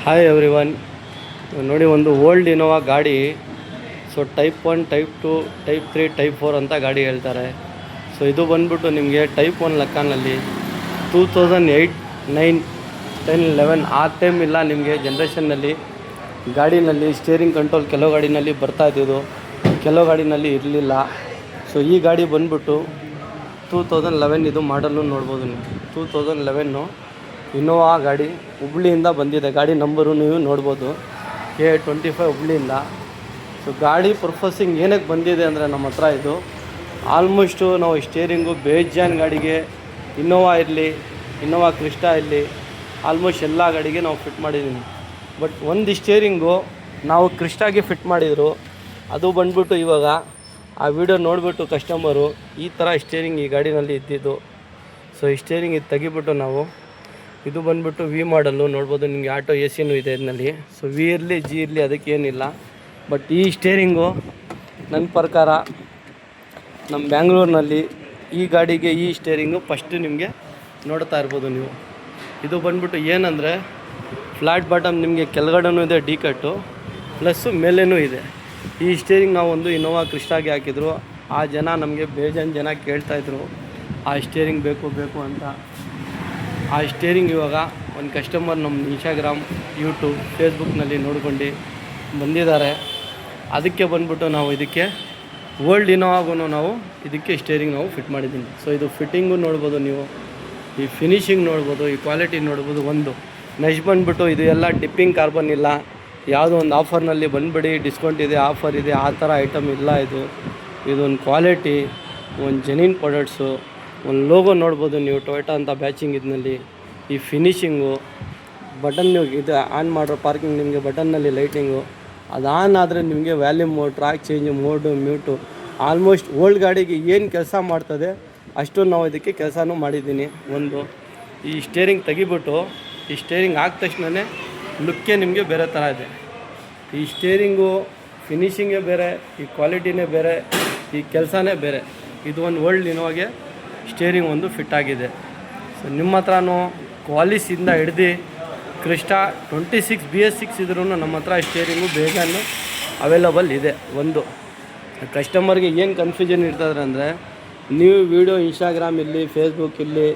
Hi everyone. ನೋಡಿ, ಒಂದು old Innova ಗಾಡಿ. So type 1, type 2, type 3, type 4 ಅಂತ ಗಾಡಿ ಹೇಳ್ತಾರೆ. ಸೊ ಇದು ಬಂದ್ಬಿಟ್ಟು ನಿಮಗೆ ಟೈಪ್ 1 ಲೆಕ್ಕನಲ್ಲಿ 2008, 9, 10, 11 ಆ ಟೈಮ್ ಇಲ್ಲ ನಿಮಗೆ ಜನ್ರೇಷನ್ನಲ್ಲಿ ಗಾಡಿನಲ್ಲಿ ಸ್ಟೇರಿಂಗ್ ಕಂಟ್ರೋಲ್ ಕೆಲವು ಗಾಡಿನಲ್ಲಿ ಬರ್ತಾ ಇದ್ದಿದ್ದು, ಕೆಲವು ಗಾಡಿನಲ್ಲಿ ಇರಲಿಲ್ಲ. ಸೊ ಈ ಗಾಡಿ ಬಂದ್ಬಿಟ್ಟು 2011 ಇದು ಮಾಡಲು ನೋಡ್ಬೋದು ನೀವು. 2011 ಇನೋವಾ ಗಾಡಿ ಹುಬ್ಳಿಯಿಂದ ಬಂದಿದೆ. ಗಾಡಿ ನಂಬರು ನೀವು ನೋಡ್ಬೋದು, K25 ಹುಬ್ಳಿಯಿಂದ. ಸೊ ಗಾಡಿ ಪರ್ಪಸಿಂಗ್ ಏನಕ್ಕೆ ಬಂದಿದೆ ಅಂದರೆ ನಮ್ಮ ಹತ್ರ ಇದು ಆಲ್ಮೋಸ್ಟು ನಾವು ಸ್ಟೇರಿಂಗು ಬೇಜಾನ್ ಗಾಡಿಗೆ, ಇನೋವಾ ಇರಲಿ, ಇನೋವಾ ಕ್ರಿಸ್ಟಾ ಇರಲಿ, ಆಲ್ಮೋಸ್ಟ್ ಎಲ್ಲ ಗಾಡಿಗೆ ನಾವು ಫಿಟ್ ಮಾಡಿದ್ದೀನಿ. ಬಟ್ ಒಂದು ಸ್ಟೇರಿಂಗು ನಾವು ಕ್ರಿಸ್ಟಾಗೆ ಫಿಟ್ ಮಾಡಿದರು. ಅದು ಬಂದ್ಬಿಟ್ಟು ಇವಾಗ ಆ ವಿಡಿಯೋ ನೋಡಿಬಿಟ್ಟು ಕಸ್ಟಮರು ಈ ಥರ ಸ್ಟೇರಿಂಗ್ ಈ ಗಾಡಿನಲ್ಲಿ ಇದ್ದಿದ್ದು. ಸೊ ಈ ಸ್ಟೇರಿಂಗ್ ಇದು ತೆಗಿಬಿಟ್ಟು ನಾವು ಇದು ಬಂದ್ಬಿಟ್ಟು ವಿ ಮಾಡಲ್ಲು ನೋಡ್ಬೋದು. ನಿಮಗೆ ಆಟೋ ಎ ಸಿನೂ ಇದೆ ಇದರಲ್ಲಿ. ಸೊ ವಿ ಇರಲಿ ಜಿ ಇರಲಿ ಅದಕ್ಕೇನಿಲ್ಲ. ಬಟ್ ಈ ಸ್ಟೇರಿಂಗು ನನ್ನ ಪ್ರಕಾರ ನಮ್ಮ ಬ್ಯಾಂಗ್ಳೂರಿನಲ್ಲಿ ಈ ಗಾಡಿಗೆ ಈ ಸ್ಟೇರಿಂಗು ಫಸ್ಟು ನಿಮಗೆ ನೋಡ್ತಾ ಇರ್ಬೋದು ನೀವು. ಇದು ಬಂದ್ಬಿಟ್ಟು ಏನಂದರೆ ಫ್ಲ್ಯಾಟ್ ಬಾಟಮ್, ನಿಮಗೆ ಕೆಳಗಡೆನೂ ಇದೆ ಡಿ ಕಟ್ಟು, ಪ್ಲಸ್ಸು ಮೇಲೇನೂ ಇದೆ. ಈ ಸ್ಟೇರಿಂಗ್ ನಾವು ಒಂದು ಇನೋವಾ ಕ್ರಿಸ್ಟಾಗೆ ಹಾಕಿದ್ರು. ಆ ಜನ ನಮಗೆ ಬೇಜಾನ್ ಜನ ಕೇಳ್ತಾಯಿದ್ರು ಆ ಸ್ಟೇರಿಂಗ್ ಬೇಕು ಅಂತ. ಆ ಸ್ಟೇರಿಂಗ್ ಇವಾಗ ಒಂದು ಕಸ್ಟಮರ್ ನಮ್ಮ ಇನ್ಸ್ಟಾಗ್ರಾಮ್, ಯೂಟ್ಯೂಬ್, ಫೇಸ್ಬುಕ್ನಲ್ಲಿ ನೋಡ್ಕೊಂಡು ಬಂದಿದ್ದಾರೆ. ಅದಕ್ಕೆ ಬಂದ್ಬಿಟ್ಟು ನಾವು ಇದಕ್ಕೆ ಓಲ್ಡ್ ಇನೋವಾಗೂ ನಾವು ಇದಕ್ಕೆ ಸ್ಟೇರಿಂಗ್ ನಾವು ಫಿಟ್ ಮಾಡಿದ್ದೀನಿ. ಸೊ ಇದು ಫಿಟ್ಟಿಂಗು ನೋಡ್ಬೋದು ನೀವು, ಈ ಫಿನಿಷಿಂಗ್ ನೋಡ್ಬೋದು, ಈ ಕ್ವಾಲಿಟಿ ನೋಡ್ಬೋದು. ಒಂದು ನೆಕ್ಸ್ಟ್ ಬಂದ್ಬಿಟ್ಟು ಇದು ಎಲ್ಲ ಡಿಪ್ಪಿಂಗ್ ಕಾರ್ಬನ್ ಇಲ್ಲ, ಯಾವುದೋ ಒಂದು ಆಫರ್ನಲ್ಲಿ ಬಂದುಬಿಡಿ ಡಿಸ್ಕೌಂಟ್ ಇದೆ, ಆಫರ್ ಇದೆ, ಆ ಥರ ಐಟಮ್ ಇಲ್ಲ. ಇದೊಂದು ಕ್ವಾಲಿಟಿ, ಒಂದು ಜೆನ್ಯೂನ್ ಪ್ರಾಡಕ್ಟ್ಸು. ಒಂದು ಲೋಗೋ ನೋಡ್ಬೋದು ನೀವು, ಟೊಯೋಟಾ ಅಂತ ಬ್ಯಾಚಿಂಗ್ ಇದರಲ್ಲಿ. ಈ ಫಿನಿಷಿಂಗು ಬಟನ್ ನೀವು ಇದು ಆನ್ ಮಾಡಿರೋ ಪಾರ್ಕಿಂಗ್ ನಿಮಗೆ ಬಟನ್ನಲ್ಲಿ ಲೈಟಿಂಗು ಅದು ಆನ್ ಆದರೆ ನಿಮಗೆ volume mode, track change, mode, mute, almost old ಗಾಡಿಗೆ ಏನು ಕೆಲಸ ಮಾಡ್ತದೆ ಅಷ್ಟು ನಾವು ಇದಕ್ಕೆ ಕೆಲಸನೂ ಮಾಡಿದ್ದೀನಿ. ಒಂದು ಈ ಸ್ಟೇರಿಂಗ್ ತೆಗಿಬಿಟ್ಟು ಈ ಸ್ಟೇರಿಂಗ್ ಹಾಕಿದ ತಕ್ಷಣವೇ ಲುಕ್ಕೇ ನಿಮಗೆ ಬೇರೆ ಥರ ಇದೆ. ಈ ಸ್ಟೇರಿಂಗು ಫಿನಿಷಿಂಗೇ ಬೇರೆ, ಈ ಕ್ವಾಲಿಟಿನೇ ಬೇರೆ, ಈ ಕೆಲಸನೇ ಬೇರೆ. ಇದು ಒಂದು ಓಲ್ಡ್ ಇನೋವಾಗೆ ಸ್ಟೇರಿಂಗ್ ಒಂದು ಫಿಟ್ ಆಗಿದೆ. ಸೊ ನಿಮ್ಮ ಹತ್ರನೂ ಕ್ವಾಲಿಸಿಂದ ಹಿಡ್ದು ಕ್ರಿಸ್ಟಾ 26 BS6 ಇದ್ರೂ ನಮ್ಮ ಹತ್ರ ಸ್ಟೇರಿಂಗು ಬೇಗನೆ ಅವೈಲಬಲ್ ಇದೆ. ಒಂದು ಕಸ್ಟಮರ್ಗೆ ಏನು ಕನ್ಫ್ಯೂಷನ್ ಇರ್ತದೆ ಅಂದರೆ, ನೀವು ವೀಡಿಯೋ ಇನ್ಸ್ಟಾಗ್ರಾಮ್ ಇರಲಿ, ಫೇಸ್ಬುಕ್ ಇರಲಿ,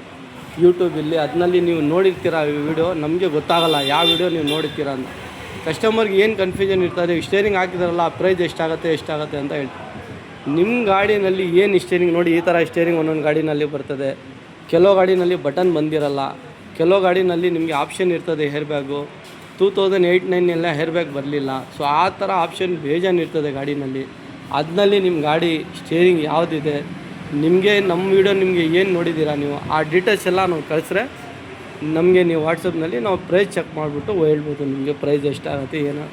ಯೂಟ್ಯೂಬ್ ಇರಲಿ, ಅದರಲ್ಲಿ ನೀವು ನೋಡಿರ್ತೀರ ಈ ವಿಡಿಯೋ, ನಮಗೆ ಗೊತ್ತಾಗಲ್ಲ ಯಾವ ವಿಡಿಯೋ ನೀವು ನೋಡಿರ್ತೀರ ಅಂತ. ಕಸ್ಟಮರ್ಗೆ ಏನು ಕನ್ಫ್ಯೂಷನ್ ಇರ್ತದೆ, ಸ್ಟೇರಿಂಗ್ ಹಾಕಿದಾರಲ್ಲ ಆ ಪ್ರೈಸ್ ಎಷ್ಟಾಗುತ್ತೆ ಅಂತ ಹೇಳ್ತೀವಿ. ನಿಮ್ಮ ಗಾಡಿನಲ್ಲಿ ಏನು ಸ್ಟೇರಿಂಗ್ ನೋಡಿ, ಈ ಥರ ಸ್ಟೇರಿಂಗ್ ಒಂದೊಂದು ಗಾಡಿನಲ್ಲಿ ಬರ್ತದೆ. ಕೆಲವು ಗಾಡಿನಲ್ಲಿ ಬಟನ್ ಬಂದಿರಲ್ಲ, ಕೆಲವು ಗಾಡಿನಲ್ಲಿ ನಿಮಗೆ ಆಪ್ಷನ್ ಇರ್ತದೆ ಹೇರ್ ಬ್ಯಾಗು. 2008, 9 ಎಲ್ಲ ಹೇರ್ ಬ್ಯಾಗ್ ಬರಲಿಲ್ಲ. ಸೊ ಆ ಥರ ಆಪ್ಷನ್ ಬೇಜಾನ್ ಇರ್ತದೆ ಗಾಡಿನಲ್ಲಿ. ಅದರಲ್ಲಿ ನಿಮ್ಮ ಗಾಡಿ ಸ್ಟೇರಿಂಗ್ ಯಾವುದಿದೆ, ನಿಮಗೆ ನಮ್ಮ ವೀಡಿಯೋ ನಿಮಗೆ ಏನು ನೋಡಿದ್ದೀರಾ ನೀವು ಆ ಡೀಟೇಲ್ಸ್ ಎಲ್ಲ ನಾವು ಕಳಿಸ್ರೆ ನಮಗೆ ನೀವು ವಾಟ್ಸಪ್ನಲ್ಲಿ ನಾವು ಪ್ರೈಸ್ ಚೆಕ್ ಮಾಡಿಬಿಟ್ಟು ಹೇಳ್ಬೋದು ನಿಮಗೆ ಪ್ರೈಸ್ ಎಷ್ಟಾಗುತ್ತೆ ಏನು.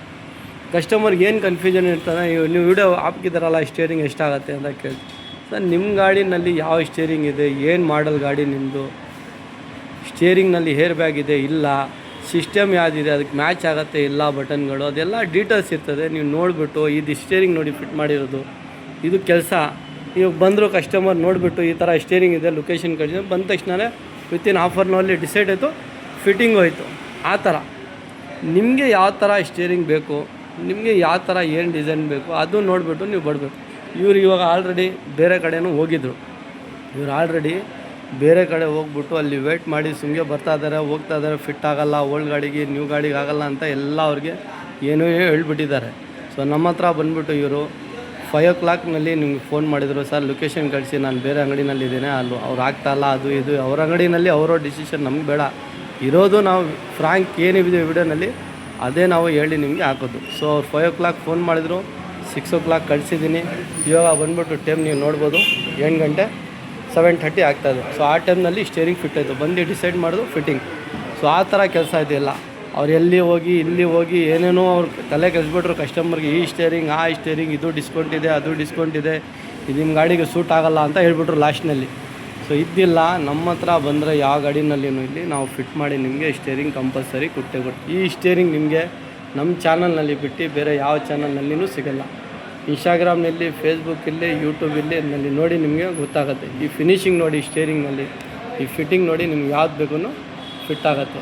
ಕಸ್ಟಮರ್ಗೆ ಏನು ಕನ್ಫ್ಯೂಷನ್ ಇರ್ತದೆ, ನೀವು ವೀಡಿಯೋ ಹಾಕಿದಾರಲ್ಲ ಸ್ಟೇರಿಂಗ್ ಎಷ್ಟಾಗುತ್ತೆ ಅಂತ ಕೇಳಿ. ಸರ್ ನಿಮ್ಮ ಗಾಡಿನಲ್ಲಿ ಯಾವ ಸ್ಟೇರಿಂಗ್ ಇದೆ, ಏನು ಮಾಡಲ್ ಗಾಡಿ ನಿಮ್ಮದು, ಸ್ಟೇರಿಂಗ್ನಲ್ಲಿ ಹೇರ್ ಬ್ಯಾಗ್ ಇದೆ ಇಲ್ಲ, ಸಿಸ್ಟಮ್ ಯಾವುದಿದೆ, ಅದಕ್ಕೆ ಮ್ಯಾಚ್ ಆಗುತ್ತೆ ಇಲ್ಲ ಬಟನ್ಗಳು, ಅದೆಲ್ಲ ಡೀಟೇಲ್ಸ್ ಇರ್ತದೆ. ನೀವು ನೋಡಿಬಿಟ್ಟು ಇದು ಸ್ಟೇರಿಂಗ್ ನೋಡಿ ಫಿಟ್ ಮಾಡಿರೋದು ಇದು ಕೆಲಸ. ಇವಾಗ ಬಂದರು ಕಸ್ಟಮರ್ ನೋಡಿಬಿಟ್ಟು ಈ ಥರ ಸ್ಟೇರಿಂಗ್ ಇದೆ, ಲೊಕೇಶನ್ ಕಳಿಸಿದ್ರೆ ಬಂದ ತಕ್ಷಣ ವಿತಿನ್ ಆಫರ್ನಲ್ಲಿ ಡಿಸೈಡ್ ಆಯಿತು, ಫಿಟ್ಟಿಂಗ್ ಹೋಯಿತು. ಆ ಥರ ನಿಮಗೆ ಯಾವ ಥರ ಸ್ಟೇರಿಂಗ್ ಬೇಕು, ನಿಮಗೆ ಯಾವ ಥರ ಏನು ಡಿಸೈನ್ ಬೇಕು ಅದು ನೋಡಿಬಿಟ್ಟು ನೀವು ಬರಬೇಕು. ಇವರು ಇವಾಗ ಆಲ್ರೆಡಿ ಬೇರೆ ಕಡೆನೂ ಹೋಗಿದ್ರು. ಇವರು ಆಲ್ರೆಡಿ ಬೇರೆ ಕಡೆ ಹೋಗ್ಬಿಟ್ಟು ಅಲ್ಲಿ ವೇಟ್ ಮಾಡಿ ಸುಮ್ಮನೆ ಹೋಗ್ತಾ ಇದ್ದಾರೆ. ಫಿಟ್ ಆಗೋಲ್ಲ, ಓಲ್ಡ್ ಗಾಡಿಗೆ ನ್ಯೂ ಗಾಡಿಗೆ ಆಗೋಲ್ಲ ಅಂತ ಎಲ್ಲ ಅವ್ರಿಗೆ ಏನೋ ಹೇಳ್ಬಿಟ್ಟಿದ್ದಾರೆ. ಸೊ ನಮ್ಮ ಹತ್ರ ಬಂದುಬಿಟ್ಟು ಇವರು 5 o'clockನಲ್ಲಿ ನಿಮ್ಗೆ ಫೋನ್ ಮಾಡಿದರು, ಸರ್ ಲೊಕೇಶನ್ ಕಳಿಸಿ, ನಾನು ಬೇರೆ ಅಂಗಡಿನಲ್ಲಿದ್ದೇನೆ, ಅವ್ರು ಆಗ್ತಾಯಿಲ್ಲ, ಅದು ಇದು ಅವ್ರ ಅಂಗಡಿನಲ್ಲಿ ಅವರ ಡಿಸಿಷನ್ ನಮ್ಗೆ ಬೇಡ. ಇರೋದು ನಾವು ಫ್ರಾಂಕ್ ಏನಿದೆ ವಿಡಿಯೋನಲ್ಲಿ ಅದೇ ನಾವು ಹೇಳಿ ನಿಮಗೆ ಹಾಕೋದು. ಸೊ ಅವ್ರು 5 o'clock ಫೋನ್ ಮಾಡಿದರು, 6 o'clock ಕಳಿಸಿದ್ದೀನಿ. ಇವಾಗ ಬಂದ್ಬಿಟ್ಟು ಟೈಮ್ ನೀವು ನೋಡ್ಬೋದು 8 ಗಂಟೆ 7:30 ಆಗ್ತಾಯಿದೆ. ಸೊ ಆ ಟೈಮ್ನಲ್ಲಿ ಸ್ಟೇರಿಂಗ್ ಫಿಟ್ ಆಯಿತು, ಬಂದು ಡಿಸೈಡ್ ಮಾಡೋದು ಫಿಟ್ಟಿಂಗ್. ಸೊ ಆ ಥರ ಕೆಲಸ ಇದೆಯಲ್ಲ. ಅವ್ರು ಎಲ್ಲಿ ಹೋಗಿ ಇಲ್ಲಿ ಹೋಗಿ ಏನೇನೋ ಅವ್ರು ತಲೆ ಕೆಲ್ಸ್ಬಿಟ್ರು ಕಸ್ಟಮರ್ಗೆ, ಈ ಸ್ಟೇರಿಂಗ್ ಆ ಸ್ಟೇರಿಂಗ್, ಇದು ಡಿಸ್ಕೌಂಟ್ ಇದೆ, ಅದು ಡಿಸ್ಕೌಂಟ್ ಇದೆ, ಇದು ನಿಮ್ಮ ಗಾಡಿಗೆ ಸೂಟ್ ಆಗೋಲ್ಲ ಅಂತ ಹೇಳ್ಬಿಟ್ರು ಲಾಸ್ಟ್ನಲ್ಲಿ. ಸೊ ಇದ್ದಿಲ್ಲ, ನಮ್ಮ ಹತ್ರ ಬಂದರೆ ಯಾವ ಗಾಡಿನಲ್ಲಿನೂ ಇಲ್ಲಿ ನಾವು ಫಿಟ್ ಮಾಡಿ ನಿಮಗೆ ಸ್ಟೇರಿಂಗ್ ಕಂಪಲ್ಸರಿ ಕೊಟ್ಟೆ. ಈ ಸ್ಟೇರಿಂಗ್ ನಿಮಗೆ ನಮ್ಮ ಚಾನಲ್ನಲ್ಲಿ ಬಿಟ್ಟು ಬೇರೆ ಯಾವ ಚಾನಲ್ನಲ್ಲಿನೂ ಸಿಗೋಲ್ಲ. ಇನ್ಸ್ಟಾಗ್ರಾಮ್ನಲ್ಲಿ, ಫೇಸ್ಬುಕ್ಕಲ್ಲಿ, ಯೂಟ್ಯೂಬಲ್ಲಿ ಅದರಲ್ಲಿ ನೋಡಿ ನಿಮಗೆ ಗೊತ್ತಾಗುತ್ತೆ. ಈ ಫಿನಿಷಿಂಗ್ ನೋಡಿ ಸ್ಟೇರಿಂಗ್ನಲ್ಲಿ, ಈ ಫಿಟ್ಟಿಂಗ್ ನೋಡಿ ನಿಮ್ಗೆ ಯಾವ್ದು ಬೇಕು ಫಿಟ್ ಆಗುತ್ತೆ.